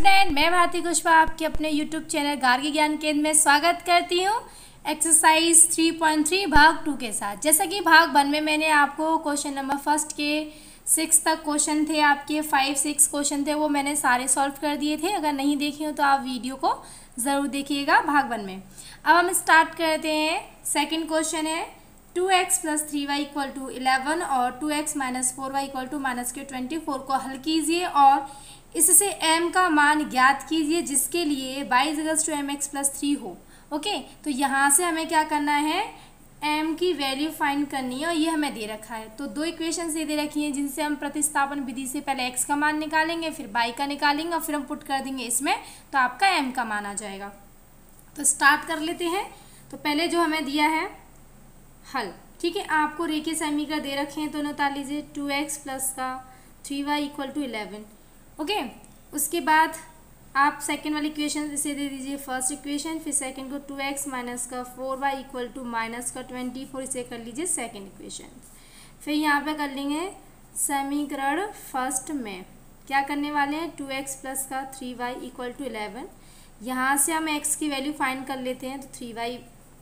Student, मैं भारती कुशवाहा आपके अपने यूट्यूब चैनल गार्गी ज्ञान केंद्र में स्वागत करती हूँ एक्सरसाइज 3.3 भाग 2 के साथ। जैसा कि भाग 1 में मैंने आपको क्वेश्चन नंबर फर्स्ट के 6 तक क्वेश्चन थे, आपके 5-6 क्वेश्चन थे, वो मैंने सारे सॉल्व कर दिए थे। अगर नहीं देखे हो तो आप वीडियो को ज़रूर देखिएगा भाग 1 में। अब हम स्टार्ट करते हैं। सेकेंड क्वेश्चन है 2x + 3y = 11 और 2x - 4y = -24 को हल कीजिए और इससे m का मान ज्ञात कीजिए जिसके लिए y = mx + 3 हो। ओके, तो यहाँ से हमें क्या करना है, m की वैल्यू फाइंड करनी है और ये हमें दे रखा है। तो दो इक्वेशन दे रखी हैं जिनसे हम प्रतिस्थापन विधि से पहले x का मान निकालेंगे, फिर y का निकालेंगे और फिर हम पुट कर देंगे इसमें, तो आपका m का मान आ जाएगा। तो स्टार्ट कर लेते हैं। तो पहले जो हमें दिया है हल, ठीक है, आपको रेखीय समीकरण दे रखे हैं तो निकाल लीजिए 2x + 3y = 11। ओके, उसके बाद आप सेकंड वाली इक्वेशन इसे दे दीजिए फर्स्ट इक्वेशन, फिर सेकंड को 2x - 4y = -24 इसे कर लीजिए सेकंड इक्वेशन। फिर यहाँ पे कर लेंगे समीकरण फर्स्ट में क्या करने वाले हैं, 2x + 3y = 11। यहाँ से हम x की वैल्यू फाइंड कर लेते हैं, तो 3y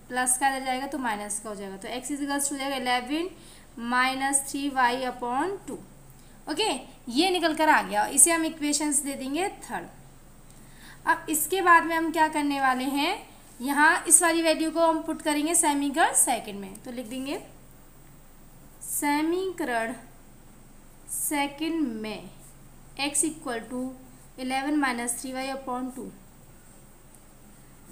प्लस का आ जाएगा तो माइनस का हो जाएगा, तो x = हो जाएगा 11 - 3y/2। ओके, ये निकल कर आ गया। इसे हम इक्वेशंस दे देंगे थर्ड। अब इसके बाद में हम क्या करने वाले हैं, यहाँ इस वाली वैल्यू को हम पुट करेंगे समीकरण सेकंड में। तो लिख देंगे समीकरण सेकंड में x = 11 - 3y/2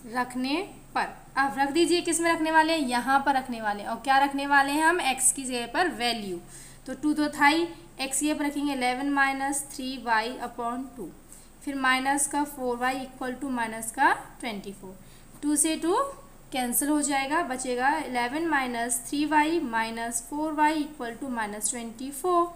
रखने पर, अब रख दीजिए किस में रखने वाले हैं, यहाँ पर रखने वाले हैं। और क्या रखने वाले हैं हम, x की जगह पर वैल्यू, तो 2 तो था ही, x की जगह पर रखेंगे 11 - 3y/2, फिर माइनस का 4y = -24। 2 से 2 कैंसिल हो जाएगा, बचेगा 11 - 3y - 4y = -24।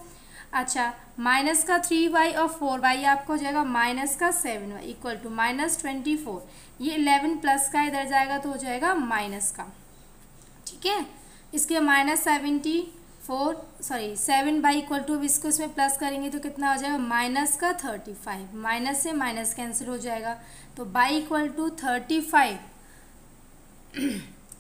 अच्छा, माइनस का 3y और 4y आपको हो जाएगा माइनस का 7y = -24। ये 11 प्लस का इधर जाएगा तो हो जाएगा माइनस का, ठीक है। इसके -7y = इसको इसमें प्लस करेंगे तो कितना हो जाएगा, माइनस का 35। माइनस से माइनस कैंसिल हो जाएगा, तो y = 35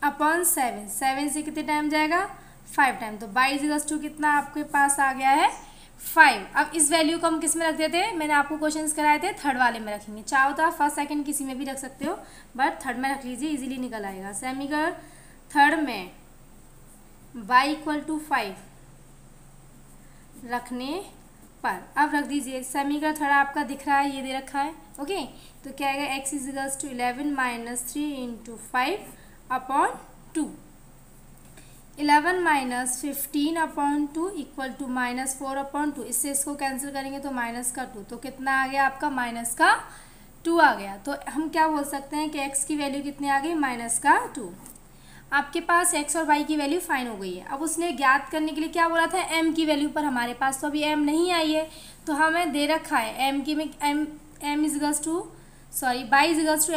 अपॉन 7 से कितने टाइम जाएगा, 5 टाइम। तो y = कितना आपके पास आ गया है, 5। अब इस वैल्यू को हम किस में रख देते हैं, मैंने आपको क्वेश्चंस कराए थे थर्ड वाले में रखेंगे। चाहो तो आप फर्स्ट सेकंड किसी में भी रख सकते हो, बट थर्ड में रख लीजिए, इजीली निकल आएगा। समीकरण थर्ड में y = 5 रखने पर, अब रख दीजिए समीकरण थर्ड आपका दिख रहा है, ये दे रखा है। ओके, तो क्या आएगा, x = 11 - 3 × 5/2। 11 - 15/2 = -4/2। इससे इसको कैंसिल करेंगे तो -2, तो कितना आ गया आपका, -2 आ गया। तो हम क्या बोल सकते हैं कि x की वैल्यू कितनी आ गई, -2। आपके पास x और y की वैल्यू फाइन हो गई है। अब उसने ज्ञात करने के लिए क्या बोला था, m की वैल्यू पर। हमारे पास तो अभी m नहीं आई है, तो हमें दे रखा है m की में y =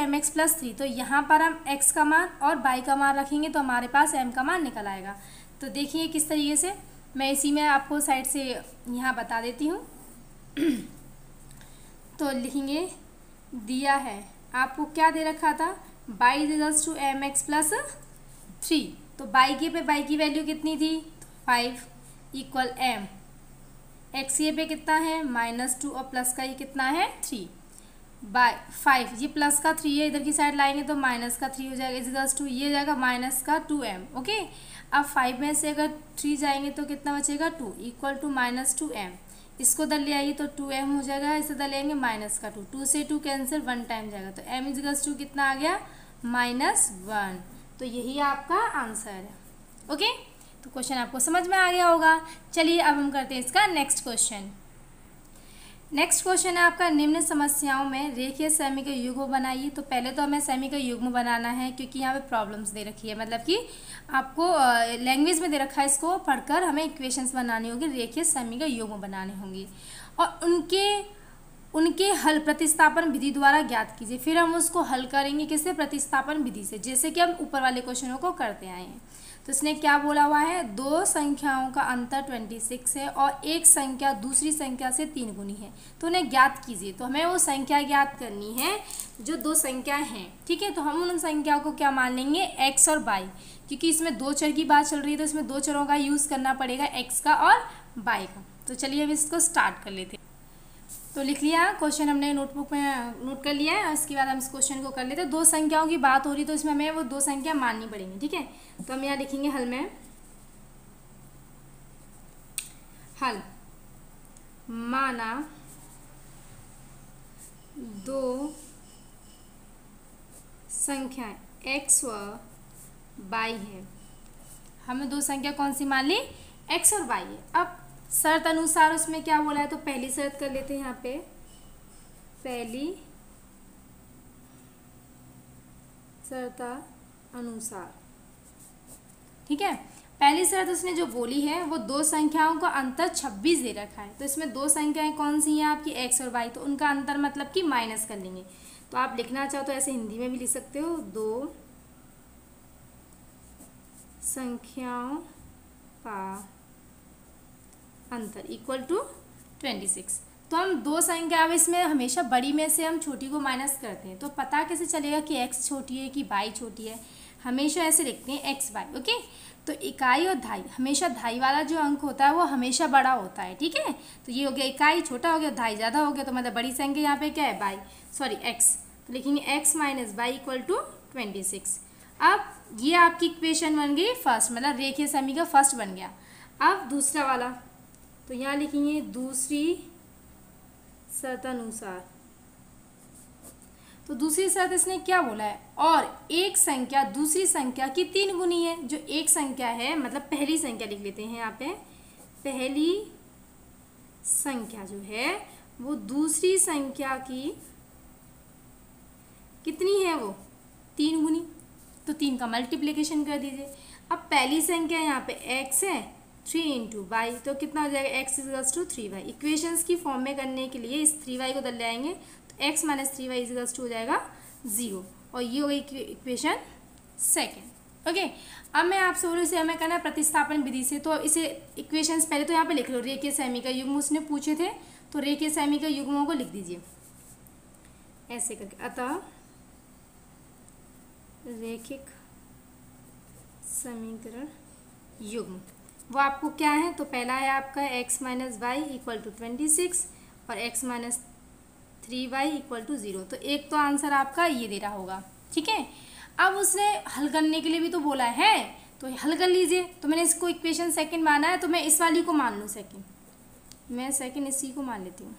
mx + 3। तो यहाँ पर हम x का मान और y का मान रखेंगे तो हमारे पास m का मान निकल आएगा। तो देखिए किस तरीके से, मैं इसी में आपको साइड से यहाँ बता देती हूँ। तो लिखेंगे, दिया है आपको क्या दे रखा था, y = mx + 3। तो y की वैल्यू कितनी थी, 5 = m, x पे कितना है, -2 और प्लस का ये कितना है 3/5। ये प्लस का 3 है, इधर की साइड लाएंगे तो माइनस का 3 हो जाएगा, = ये जाएगा -2m। ओके, अब 5 में से अगर 3 जाएंगे तो कितना बचेगा, 2 = -2m। इसको इधर ले आइए तो 2m हो जाएगा, इसे इधर ले आएंगे -2, 2 से 2 कैंसिल, 1 टाइम जाएगा, तो m = कितना आ गया, -1। तो यही आपका आंसर है। ओके, तो क्वेश्चन आपको समझ में आ गया होगा। चलिए अब हम करते हैं इसका नेक्स्ट क्वेश्चन। नेक्स्ट क्वेश्चन है आपका, निम्न समस्याओं में रेखीय समीकरण युग्म बनाइए। तो पहले तो हमें समीकरण युग्म बनाना है, क्योंकि यहाँ पे प्रॉब्लम्स दे रखी है, मतलब कि आपको लैंग्वेज में दे रखा है, इसको पढ़कर हमें इक्वेशंस बनानी होगी, रेखीय समीकरण युग्म बनाने होंगे और उनके हल प्रतिस्थापन विधि द्वारा ज्ञात कीजिए। फिर हम उसको हल करेंगे किससे, प्रतिस्थापन विधि से, जैसे कि हम ऊपर वाले क्वेश्चनों को करते आए हैं। तो इसने क्या बोला हुआ है, दो संख्याओं का अंतर 26 है और एक संख्या दूसरी संख्या से 3 गुनी है, तो उन्हें ज्ञात कीजिए। तो हमें वो संख्या ज्ञात करनी है जो दो संख्या हैं, ठीक है। तो हम उन संख्याओं को क्या मान लेंगे, x और y, क्योंकि इसमें दो चर की बात चल रही है तो इसमें दो चरों का यूज़ करना पड़ेगा, x का और y का। तो चलिए अब इसको स्टार्ट कर लेते हैं। तो लिख लिया क्वेश्चन, हमने नोटबुक में नोट कर लिया है और इसके बाद हम इस क्वेश्चन को कर लेते हैं। दो संख्याओं की बात हो रही तो इसमें हमें वो दो संख्या माननी पड़ेंगी, ठीक है। तो हम यहाँ लिखेंगे हल में, हल माना दो संख्याएं x व y है। हमें दो संख्या कौन सी मान ली, x और y है। अब शर्त अनुसार उसमें क्या बोला है, तो पहली शर्त कर लेते हैं यहाँ पे, पहली शर्त अनुसार, ठीक है। पहली शर्त उसने जो बोली है वो दो संख्याओं का अंतर 26 दे रखा है। तो इसमें दो संख्याएं कौन सी हैं आपकी, x और y, तो उनका अंतर मतलब कि माइनस कर लेंगे। तो आप लिखना चाहो तो ऐसे हिंदी में भी लिख सकते हो, दो संख्याओं का अंतर इक्वल टू 26। तो हम दो संख्या, अब इसमें हमेशा बड़ी में से हम छोटी को माइनस करते हैं, तो पता कैसे चलेगा कि x छोटी है कि y छोटी है, हमेशा ऐसे लिखते हैं x y, ओके। तो इकाई और धाई, हमेशा धाई वाला जो अंक होता है वो हमेशा बड़ा होता है, ठीक है। तो ये हो गया इकाई, छोटा हो गया, धाई ज़्यादा हो गया, तो मतलब बड़ी संख्या यहाँ पे क्या है, x। तो लिखेंगे x minus y equal to 26। अब ये आपकी इक्वेशन बन गई फर्स्ट, मतलब रेखीय समीकरण का फर्स्ट बन गया। अब दूसरा वाला, तो यहाँ लिखेंगे दूसरी शर्त अनुसार। तो दूसरी शर्त इसने क्या बोला है, और एक संख्या दूसरी संख्या की 3 गुनी है। जो एक संख्या है, मतलब पहली संख्या लिख लेते हैं यहाँ पे, पहली संख्या जो है वो दूसरी संख्या की कितनी है, वो 3 गुनी। तो 3 का मल्टीप्लिकेशन कर दीजिए। अब पहली संख्या यहाँ पे x है, 3 इंटू वाई, तो कितना हो जाएगा, x equals to 3y। Equations की फॉर्म में करने के लिए इस 3y को दल ले आएंगे, तो x माइनस 3y इजगल्स टू हो जाएगा 0, और ये हो गई इक्वेशन सेकेंड, ओके। अब मैं आपसे बोलूँ इसे हमें करना है प्रतिस्थापन विधि से। तो इसे इक्वेशंस पहले तो यहाँ पे लिख लो, रेखीय समीकरण युग्म उसने पूछे थे, तो रेखीय समीकरण युग्मों को लिख दीजिए ऐसे करके। अतः रेखिक समीकरण युग्म वो आपको क्या है, तो पहला है आपका x minus y equal to 26 और x minus 3y equal to 0। तो एक तो आंसर आपका ये दे रहा होगा, ठीक है। अब उसने हल करने के लिए भी तो बोला है, तो हल कर लीजिए। तो मैंने इसको इक्वेशन सेकंड माना है, तो मैं इस वाली को मान लूँ सेकंड, मैं सेकंड इसी को मान लेती हूँ।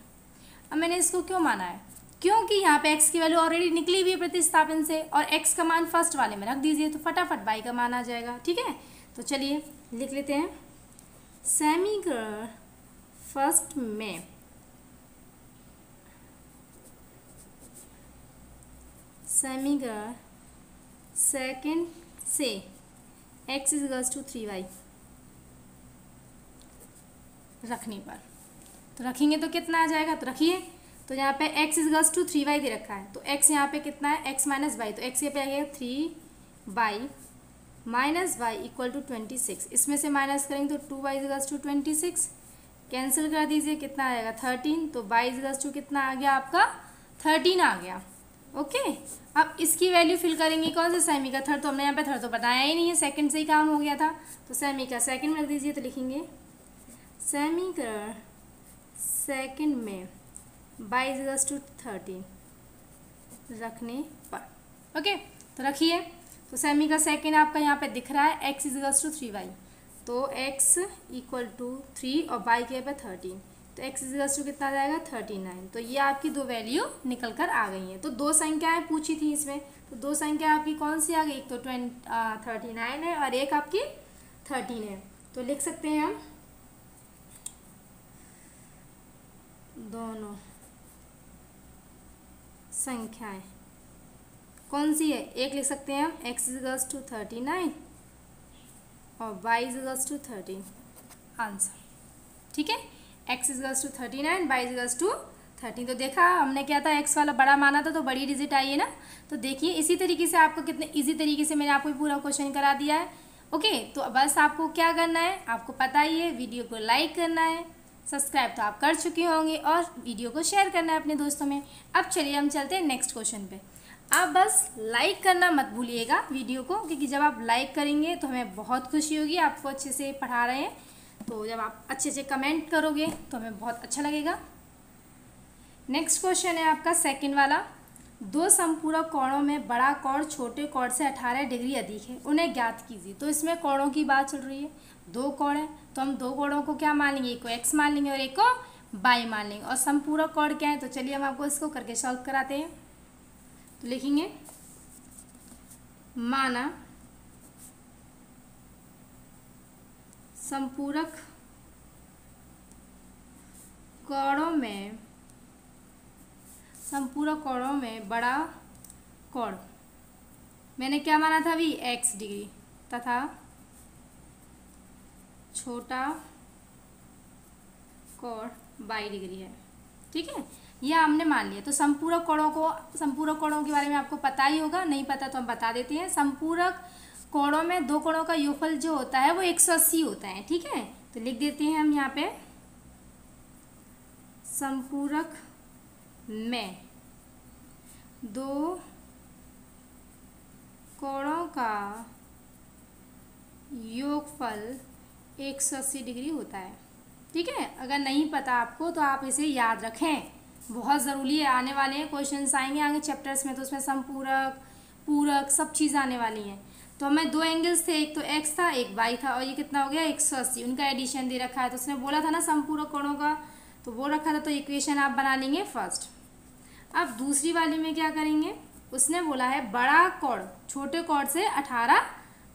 अब मैंने इसको क्यों माना है, क्योंकि यहाँ पे x की वैल्यू ऑलरेडी निकली हुई है प्रतिस्थापन से, और x का मान फर्स्ट वाले में रख दीजिए, तो फटाफट y का मान आ जाएगा, ठीक है। तो चलिए लिख लेते हैं, समीकरण फर्स्ट में समीकरण सेकंड से x इक्वल्स टू 3y रखने पर, तो रखेंगे तो कितना आ जाएगा, तो रखिए। तो यहाँ पे x इक्वल्स टू 3y दे रखा है, तो x यहाँ पे कितना है, x माइनस वाई, तो x यहाँ पे आ गया 3y minus y equal to 26। इसमें से माइनस करेंगे तो 2y इक्वल्स टू 26, कैंसिल कर दीजिए, कितना आएगा 13। तो y इक्वल्स टू कितना आ गया आपका 13 आ गया, ओके। अब इसकी वैल्यू फिल करेंगे कौन से, सेमी का थर्ड, तो हमने यहाँ पे थर्ड तो बताया ही नहीं है, सेकंड से ही काम हो गया था, तो सेमी का सेकंड में रख दीजिए। तो लिखेंगे समीकरण सेकंड में y इक्वल्स टू 13 रखने पर, ओके। तो रखिए, तो सेमी का सेकंड आपका यहाँ पे दिख रहा है x इक्वल्स टू 3y, तो x इक्वल टू 3 और y के पे 13, तो x इक्वल्स टू कितना आ जाएगा 39। तो ये आपकी दो वैल्यू निकल कर आ गई हैं। तो दो संख्याएं पूछी थी इसमें, तो दो संख्या आपकी कौन सी आ गई, एक तो 39 है और एक आपकी 13 है। तो लिख सकते हैं हम दोनों संख्याएं कौन सी है, एक लिख सकते हैं हम x इक्वल्स टू 39 और y इक्वल्स टू 13, आंसर, ठीक है। x equals to 39, y equals to 13। तो देखा हमने क्या था, x वाला बड़ा माना था तो बड़ी डिजिट आई है ना। तो देखिए इसी तरीके से आपको कितने इजी तरीके से मैंने आपको पूरा क्वेश्चन करा दिया है, ओके, तो बस आपको क्या करना है, आपको पता ही है, वीडियो को लाइक करना है, सब्सक्राइब तो आप कर चुके होंगे और वीडियो को शेयर करना है अपने दोस्तों में। अब चलिए हम चलते हैं नेक्स्ट क्वेश्चन पे। आप बस लाइक करना मत भूलिएगा वीडियो को, क्योंकि जब आप लाइक करेंगे तो हमें बहुत खुशी होगी, आपको अच्छे से पढ़ा रहे हैं, तो जब आप अच्छे से कमेंट करोगे तो हमें बहुत अच्छा लगेगा। नेक्स्ट क्वेश्चन है आपका सेकंड वाला। दो संपूरक कोणों में बड़ा कोण छोटे कोण से 18 डिग्री अधिक है, उन्हें ज्ञात कीजिए। तो इसमें कोणों की बात चल रही है, दो कोण है तो हम दो कोणों को क्या मान लेंगे, एक को एक्स मान लेंगे और एक को वाई मान लेंगे। और संपूरक कोण क्या है, तो चलिए हम आपको इसको करके सॉल्व कराते हैं। तो लिखेंगे माना संपूरक कोणों में बड़ा कोण मैंने क्या माना था अभी, x डिग्री, तथा छोटा कोण y डिग्री है। ठीक है, यह हमने मान लिया। तो संपूरक कोणों के बारे में आपको पता ही होगा, नहीं पता तो हम बता देते हैं। संपूरक कोणों में दो कोणों का योगफल जो होता है वो 180 होता है। ठीक है, तो लिख देते हैं हम यहाँ पे, संपूरक में दो कोणों का योगफल 180 डिग्री होता है। ठीक है, अगर नहीं पता आपको तो आप इसे याद रखें, बहुत ज़रूरी है। आने वाले हैं क्वेश्चंस आएंगे आगे चैप्टर्स में, तो उसमें संपूरक पूरक सब चीज़ आने वाली हैं। तो हमें दो एंगल्स थे, एक तो एक्स था एक वाई था, और ये कितना हो गया 180, उनका एडिशन दे रखा है। तो उसने बोला था ना संपूरक कोणों का, तो बोल रखा था, तो इक्वेशन आप बना लेंगे फर्स्ट। अब दूसरी वाली में क्या करेंगे, उसने बोला है बड़ा कोण छोटे कोण से 18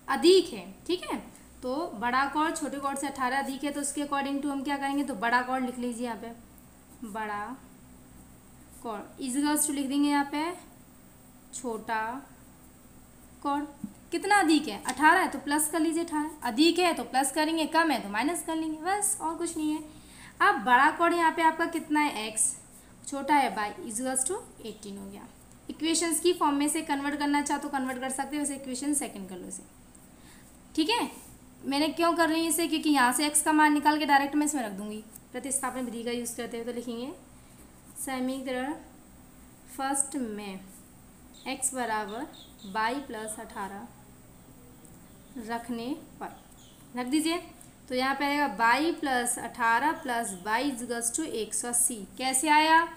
अधिक है। ठीक है, तो बड़ा कोण छोटे कोण से 18 अधिक है, तो उसके अकॉर्डिंग टू हम क्या करेंगे, तो बड़ा कोण लिख लीजिए यहाँ पे, बड़ा कोण इक्वल्स टू लिख देंगे यहाँ पे छोटा कोण। कितना अधिक है, 18 है तो प्लस कर लीजिए, 18 अधिक है तो प्लस करेंगे, कम है तो माइनस कर लेंगे, बस और कुछ नहीं है। अब बड़ा कोण यहाँ पे आपका कितना है x, छोटा है y, इक्वल्स टू 18 हो गया। इक्वेशंस की फॉर्म में से कन्वर्ट करना चाहो तो कन्वर्ट कर सकते हो, वैसे इक्वेशन सेकंड कर लो इसे। ठीक है, मैंने क्यों कर रही हूँ इसे, क्योंकि यहाँ से x का मान निकाल के डायरेक्ट मैं इसमें रख दूंगी। प्रतिस्थापन विधि का यूज़ करते हुए तो लिखेंगे समीकरण फर्स्ट में x बराबर y प्लस 18 रखने पर, रख दीजिए। तो यहाँ पे आएगा y plus 18 plus y equals to 180। कैसे आया,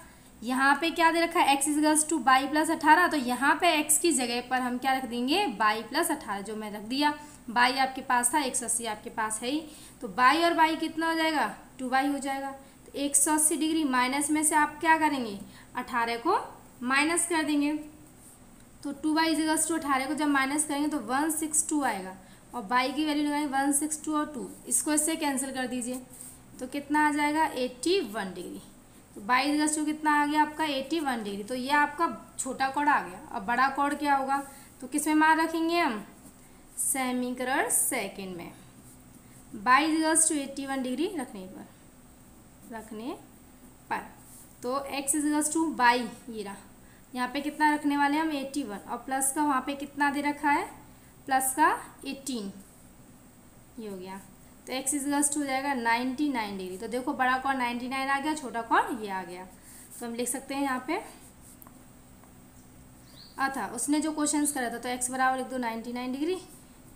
यहाँ पे क्या दे रखा है, x equals to y plus 18, तो यहाँ पे x की जगह पर हम क्या रख देंगे, y प्लस 18, जो मैं रख दिया। y आपके पास था, 180 आपके पास है ही, तो y और y कितना हो जाएगा, 2y हो जाएगा। तो 180 डिग्री माइनस में से आप क्या करेंगे, 18 को माइनस कर देंगे। तो 2y इक्वल्स टू 18 को जब माइनस करेंगे तो 162 आएगा, और y की वैल्यू लगाएंगे 162 और 2, इसको इससे कैंसिल कर दीजिए, तो कितना आ जाएगा 81 डिग्री। तो y इक्वल्स टू कितना आ गया आपका 81 डिग्री। तो ये आपका छोटा कोण आ गया। अब बड़ा कोण क्या होगा, तो किस में मान रखेंगे हम, समीकरण सेकंड में y इक्वल्स टू 81 डिग्री रखने पर, तो x इक्वल्स टू y, ये रहा, यहाँ पे कितना रखने वाले हैं हम 81, और प्लस का वहाँ पे कितना दे रखा है, प्लस का 18, ये हो गया। तो x इक्वल्स टू हो जाएगा 99 डिग्री। तो देखो बड़ा कोण 99 आ गया, छोटा कोण ये आ गया। तो हम लिख सकते हैं यहाँ पे था उसने जो क्वेश्चंस करा था, तो x बराबर लिख दो 99 डिग्री,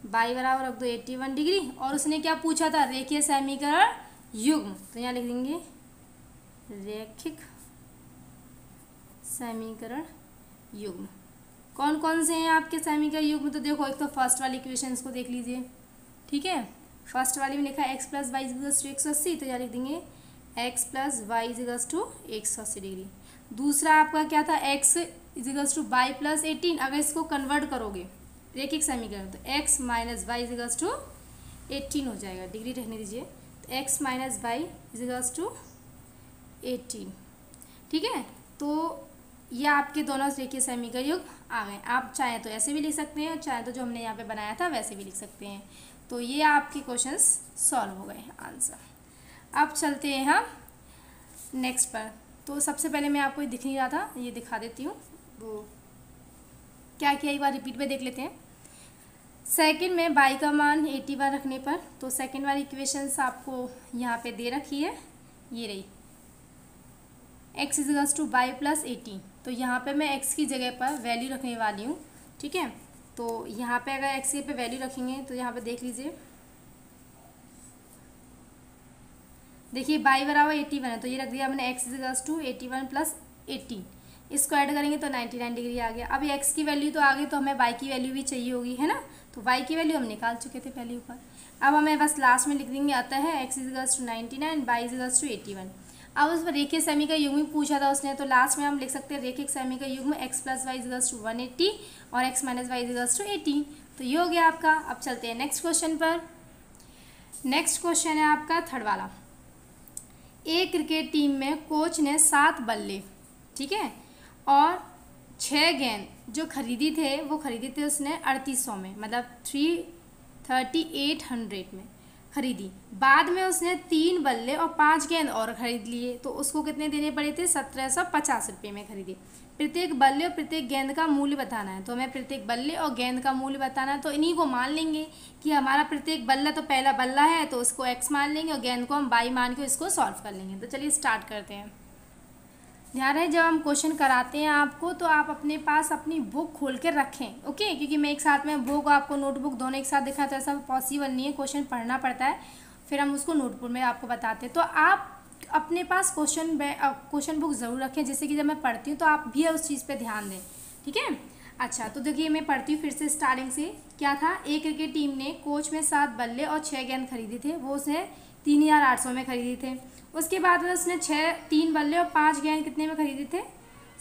y बराबर रख दो 81 डिग्री, और उसने क्या पूछा था, रेखीय समीकरण युग्म। तो यहाँ लिख देंगे रैखिक समीकरण युग्म। कौन कौन से हैं आपके समीकरण युग्म, तो देखो एक तो फर्स्ट वाली इक्वेशंस को देख लीजिए। ठीक है, फर्स्ट वाली में लिखा है x plus y equals to 180, तो यहाँ लिख देंगे x plus y equals to 180 degree. दूसरा आपका क्या था, x equals to y plus 18, अगर इसको कन्वर्ट करोगे रैखिक समीकरण तो x minus y equals to 18 हो जाएगा, डिग्री रहने दीजिए। तो x minus y equals to 18। ठीक है, तो ये आपके दोनों रेखीय समीकरण युग्म आ गए। आप चाहें तो ऐसे भी लिख सकते हैं, चाहे तो जो हमने यहाँ पे बनाया था वैसे भी लिख सकते हैं। तो ये आपके क्वेश्चंस सॉल्व हो गए आंसर। अब चलते हैं हम नेक्स्ट पर। तो सबसे पहले मैं आपको दिख नहीं रहा था, ये दिखा देती हूँ। वो क्या किया एक बार रिपीट पे देख लेते हैं। सेकंड में बाई का मान 81 रखने पर, तो सेकंड वाली इक्वेशंस आपको यहाँ पे दे रखी है, ये रही x equals two by plus 80। तो यहाँ पे मैं x की जगह पर वैल्यू रखने वाली हूँ, ठीक है। तो यहाँ पे अगर x पे वैल्यू रखेंगे तो यहाँ पे देख लीजिए, देखिए बाई बराबर 81 है, तो ये रख दिया मैंने x इजिकल्स टू 81 प्लस 80। इसको ऐड करेंगे तो 99 डिग्री आ गया। अब x की वैल्यू तो आ गई, तो हमें y की वैल्यू भी चाहिए होगी, है ना। तो y की वैल्यू हम निकाल चुके थे पहले ऊपर। अब हमें बस लास्ट में लिख देंगे, आता है x equals to 99, y equals to 81। अब उस पर रेखीय सेमी का युग्म पूछा था उसने, तो लास्ट में हम लिख सकते हैं रेखिक सेमी का युग्म x plus y equals to 180 और x minus y equals to 80। तो ये हो गया आपका। अब चलते हैं नेक्स्ट क्वेश्चन पर। नेक्स्ट क्वेश्चन है आपका थर्ड वाला। एक क्रिकेट टीम में कोच ने 7 बल्ले, ठीक है, और 6 गेंद जो खरीदी थे वो खरीदी थे उसने 3800 में, मतलब 3800 में खरीदी। बाद में उसने 3 बल्ले और 5 गेंद और खरीद लिए, तो उसको कितने देने पड़े थे, 1750 रुपये में खरीदी। प्रत्येक बल्ले और प्रत्येक गेंद का मूल्य बताना है, तो हमें प्रत्येक बल्ले और गेंद का मूल्य बताना है। तो इन्हीं को मान लेंगे कि हमारा प्रत्येक बल्ला तो पहला बल्ला है, तो उसको x मान लेंगे और गेंद को हम y मान के इसको सॉल्व कर लेंगे। तो चलिए स्टार्ट करते हैं। ध्यान रहे, जब हम क्वेश्चन कराते हैं आपको तो आप अपने पास अपनी बुक खोल के रखें, ओके, क्योंकि मैं एक साथ में बुक आपको नोटबुक दोनों एक साथ दिखाता है, ऐसा पॉसिबल नहीं है, क्वेश्चन पढ़ना पड़ता है, फिर हम उसको नोटबुक में आपको बताते हैं। तो आप अपने पास क्वेश्चन बुक ज़रूर रखें, जिससे कि जब मैं पढ़ती हूँ तो आप भी उस चीज़ पे ध्यान दें, ठीक है। अच्छा, तो देखिए मैं पढ़ती हूँ फिर से स्टार्टिंग से। क्या था, एक क्रिकेट टीम ने कोच में 7 बल्ले और 6 गेंद खरीदे थे, वो उसने 3800 में खरीदे थे। उसके बाद में उसने 3 बल्ले और 5 गेंद कितने में खरीदे थे,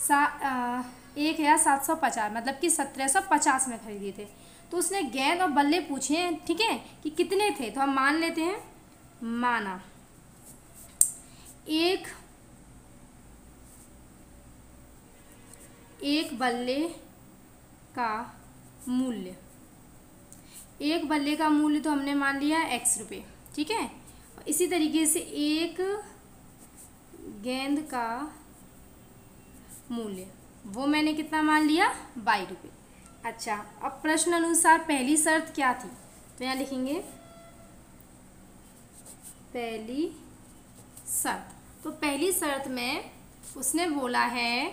1750, मतलब कि 1750 में खरीदे थे। तो उसने गेंद और बल्ले पूछे हैं, ठीक है, कि कितने थे। तो हम मान लेते हैं, माना एक बल्ले का मूल्य, एक बल्ले का मूल्य तो हमने मान लिया x रुपये, ठीक है। इसी तरीके से एक गेंद का मूल्य वो मैंने कितना मान लिया, 22 रुपये। अच्छा, अब प्रश्न अनुसार पहली शर्त क्या थी, तो यहाँ लिखेंगे पहली शर्त। तो पहली शर्त में उसने बोला है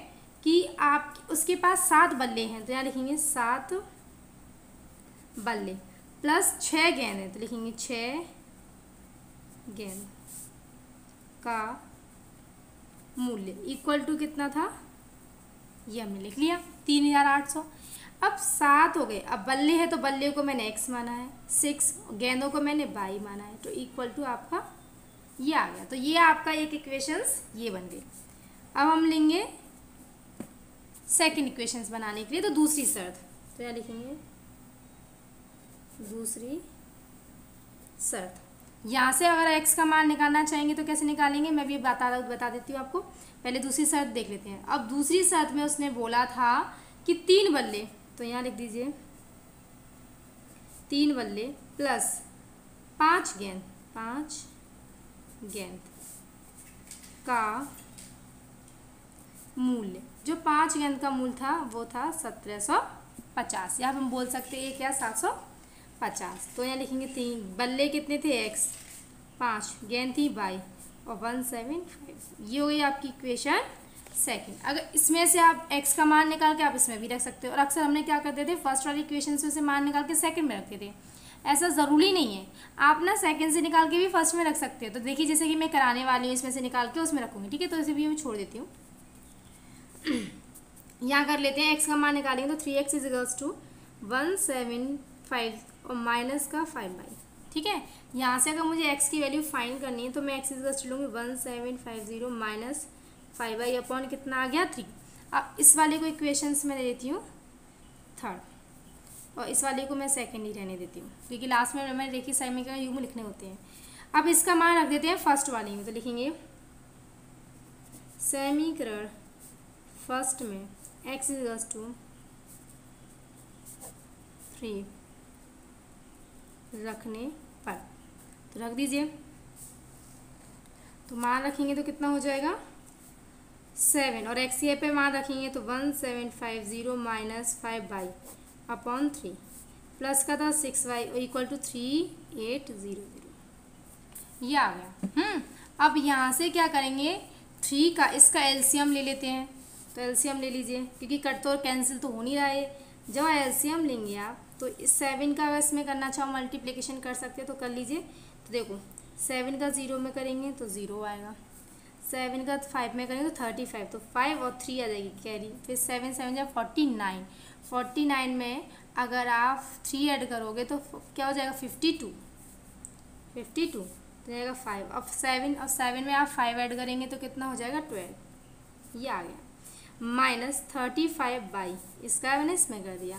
कि आप उसके पास 7 बल्ले हैं, तो यहाँ लिखेंगे 7 बल्ले प्लस 6 गेंद है, तो लिखेंगे 6 गेंद का मूल्य इक्वल टू कितना था, ये हमने लिख लिया 3800। अब 7 हो गए, अब बल्ले है तो बल्ले को मैंने x माना है, 6 गेंदों को मैंने y माना है, तो इक्वल टू आपका ये आ गया। तो ये आपका एक इक्वेशंस ये बन गई। अब हम लेंगे सेकंड इक्वेशंस बनाने के लिए, तो दूसरी शर्त, तो यहाँ लिखेंगे दूसरी शर्त। यहाँ से अगर x का मान निकालना चाहेंगे तो कैसे निकालेंगे, मैं भी बता देती हूँ आपको। पहले दूसरी शर्त देख लेते हैं। अब दूसरी शर्त में उसने बोला था कि 3 बल्ले, तो यहाँ लिख दीजिए 3 बल्ले प्लस 5 गेंद का मूल्य, जो 5 गेंद का मूल्य था वो था 1750, या हम बोल सकते हैं क्या 750। तो यहाँ लिखेंगे 3 बल्ले कितने थे x, 5 गेंद थी y और 175। ये हो गई आपकी इक्वेशन सेकंड। अगर इसमें से आप x का मान निकाल के आप इसमें भी रख सकते हो, और अक्सर हमने क्या करते थे, फर्स्ट वाली इक्वेशन से मान निकाल के सेकंड में रखते थे। ऐसा ज़रूरी नहीं है, आप ना सेकंड से निकाल के भी फर्स्ट में रख सकते हो। तो देखिए जैसे कि मैं कराने वाली हूँ, इसमें से निकाल के उसमें रखूँगी, ठीक है। तो इसे भी मैं छोड़ देती हूँ। यहाँ कर लेते हैं, x का मान निकालेंगे तो 3x इजिकल्स टू 175 और माइनस का 5y, ठीक है। यहाँ से अगर मुझे x की वैल्यू फाइंड करनी है तो मैं x इजिकल्स टू लूँगी 1750 माइनस 5y अपॉन कितना आ गया 3। अब इस वाले को इक्वेशंस में दे देती हूँ थर्ड, और इस वाले को मैं सेकंड ही रहने देती हूँ, क्योंकि लास्ट में मैंने देखिए समीकरण युग्म लिखने होते हैं। अब इसका मान रख देते हैं फर्स्ट वाले में, तो लिखेंगे समीकरण फर्स्ट में x इक्वल्स टू 3 रखने पर, तो रख दीजिए। तो मान रखेंगे तो कितना हो जाएगा 7, और x ये पे मान रखेंगे तो 1750 माइनस 5y अपॉन 3। प्लस का था 6y इक्वल टू 3800, ये आ गया। अब यहाँ से क्या करेंगे, 3 का इसका एलसीएम ले लेते हैं। तो एलसीएम ले लीजिए, क्योंकि कट तो और कैंसिल तो हो नहीं रहा है। जब एलसीएम लेंगे आप तो इस 7 का अगर इसमें करना चाहो मल्टीप्लिकेशन कर सकते हो तो कर लीजिए। तो देखो 7 का 0 में करेंगे तो 0 आएगा, 7 का 5 में करेंगे तो 35, तो 5 और 3 आ जाएगी कैरी, फिर 7 7 जा 49, 49 में अगर आप 3 ऐड करोगे तो क्या हो जाएगा 52, 52 तो जाएगा 5। अब 7 में आप 5 ऐड करेंगे तो कितना हो जाएगा 12, ये आ गया। -35/, इसका मैंने इसमें कर दिया,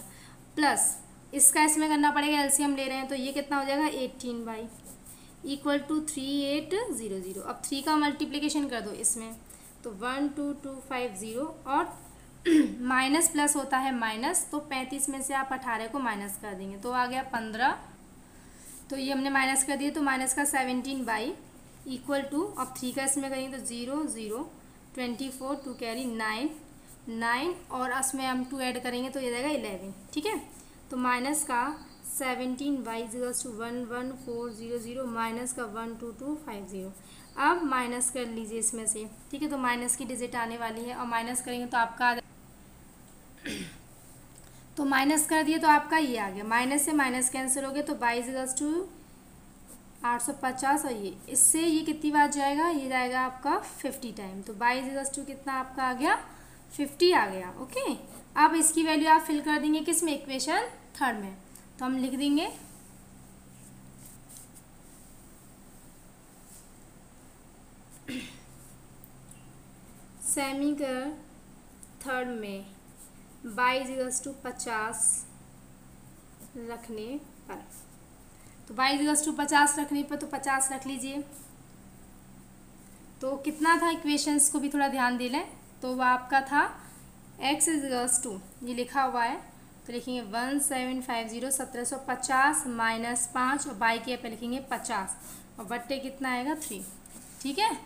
प्लस इसका इसमें करना पड़ेगा, एलसीएम ले रहे हैं तो ये कितना हो जाएगा 18/, इक्वल टू 3800। अब 3 का मल्टीप्लिकेशन कर दो इसमें तो 12250, और माइनस प्लस होता है माइनस, तो 35 में से आप 18 को माइनस कर देंगे तो आ गया 15, तो ये हमने माइनस कर दिया, तो माइनस का 17/, इक्वल टू, अब 3 का इसमें करेंगे तो 0 0 24 2 कैरी 9 9, और इसमें हम 2 ऐड करेंगे तो ये जाएगा 11, ठीक है। तो माइनस का 17/, 11400 माइनस का 12250। अब माइनस कर लीजिए इसमें से, ठीक है। तो माइनस की डिजिट आने वाली है, और माइनस करेंगे तो आपका तो माइनस कर दिए तो आपका ये आ गया, माइनस से माइनस कैंसिल हो गया, तो 22 850, और ये इससे ये कितनी बार जाएगा, ये जाएगा आपका 50 टाइम, तो 22 कितना आपका आ गया 50 आ गया, ओके। अब इसकी वैल्यू आप फिल कर देंगे किस में, इक्वेशन 3 में, तो हम लिख देंगे समीकरण 3 में 22 रखने पर, तो 22 रखने पर तो 50 रख लीजिए। तो कितना था, इक्वेशंस को भी थोड़ा ध्यान दे लें, तो वो आपका था x = ये लिखा हुआ है तो लिखेंगे 1750 1750 माइनस 5, और बाई के पे लिखेंगे 50, और बट्टे कितना आएगा 3, ठीक है।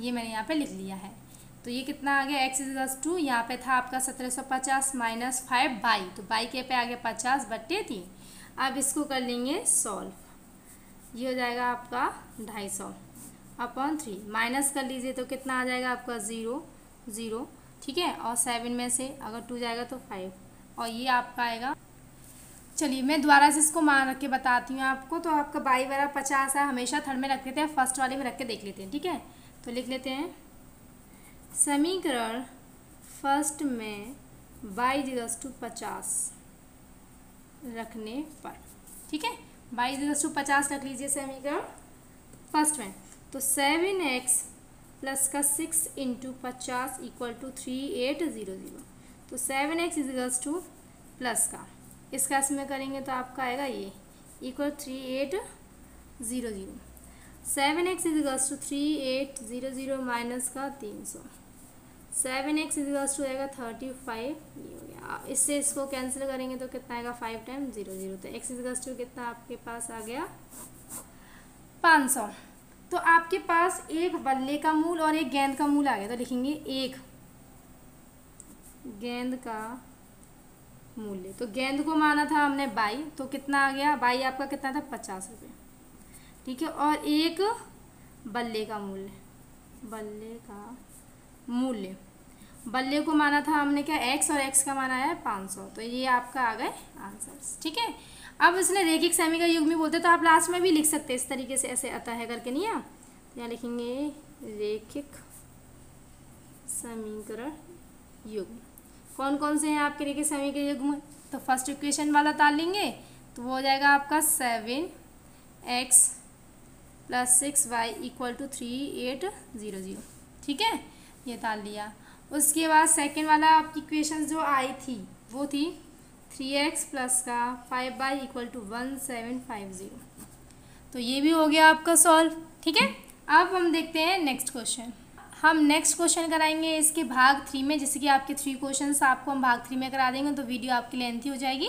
ये मैंने यहाँ पे लिख लिया है। तो ये कितना आ गया, x = यहाँ पे था आपका 1750 माइनस 5 बाई, तो बाई के पे आ गया 50 बट्टे 3। अब इसको कर लेंगे सॉल्व, ये हो जाएगा आपका 250/3, माइनस कर लीजिए तो कितना आ जाएगा आपका 0 0, ठीक है। और 7 में से अगर 2 जाएगा तो 5, और ये आपका आएगा। चलिए मैं दोबारा से इसको मान रख के बताती हूँ आपको। तो आपका बाई बराबर 50 है, हमेशा थर्ड में रख लेते हैं, फर्स्ट वाले में रख के देख लेते हैं, ठीक है। तो लिख लेते हैं समीकरण फर्स्ट में y = 50 रखने पर, ठीक है। y = 50 रख लीजिए समीकरण फर्स्ट में, तो 7x प्लस का 6 × 50 इक्वल टू 3800। तो 7x = प्लस का इसका इसमें करेंगे तो आपका आएगा ये इक्वल 3800। 7x = 3800 माइनस का 300, 7x = आएगा 35, ये हो गया। इससे इसको कैंसिल करेंगे तो कितना आएगा 5 टाइम 0 0, तो x = कितना आपके पास आ गया 500। तो आपके पास एक बल्ले का मूल और एक गेंद का मूल आ गया, तो लिखेंगे एक गेंद का मूल्य। तो गेंद को माना था हमने बाई, तो कितना आ गया, बाई आपका कितना था 50 रुपये, ठीक है। और एक बल्ले का मूल्य, बल्ले का मूल्य, बल्ले को माना था हमने क्या x, और x का माना है 500, तो ये आपका आ गए आंसर्स, ठीक है। अब इसने रेखिक समीकरण का युग्मी बोलते तो आप लास्ट में भी लिख सकते हैं इस तरीके से, ऐसे आता है करके, नहीं है। यहाँ लिखेंगे रेखिक समीकरण युग्म। कौन कौन से हैं आपके रेखिक समीकरण युग्म, तो फर्स्ट इक्वेशन वाला ताल लेंगे तो वो हो जाएगा आपका 7x + 6y = 3800, ठीक है, ये ताल लिया। उसके बाद सेकेंड वाला आपकी इक्वेशन जो आई थी वो थी 3x प्लस का 5y = 1750, तो ये भी हो गया आपका सॉल्व, ठीक है। अब हम देखते हैं नेक्स्ट क्वेश्चन। हम नेक्स्ट क्वेश्चन कराएंगे इसके भाग 3 में, जैसे कि आपके 3 क्वेश्चंस आपको हम भाग 3 में करा देंगे तो वीडियो आपकी लेंथी हो जाएगी,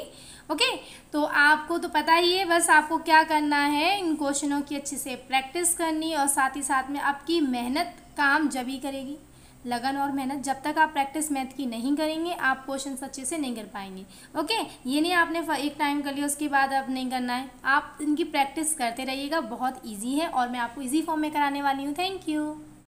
ओके। तो आपको तो पता ही है, बस आपको क्या करना है, इन क्वेश्चनों की अच्छे से प्रैक्टिस करनी, और साथ ही साथ में आपकी मेहनत काम जब ही करेगी लगन और मेहनत। जब तक आप प्रैक्टिस मैथ की नहीं करेंगे आप क्वेश्चन अच्छे से नहीं कर पाएंगे। ओके, ये नहीं आपने एक टाइम कर लिया उसके बाद अब नहीं करना है, आप इनकी प्रैक्टिस करते रहिएगा। बहुत ईजी है और मैं आपको ईजी फॉर्म में कराने वाली हूँ। Thank you.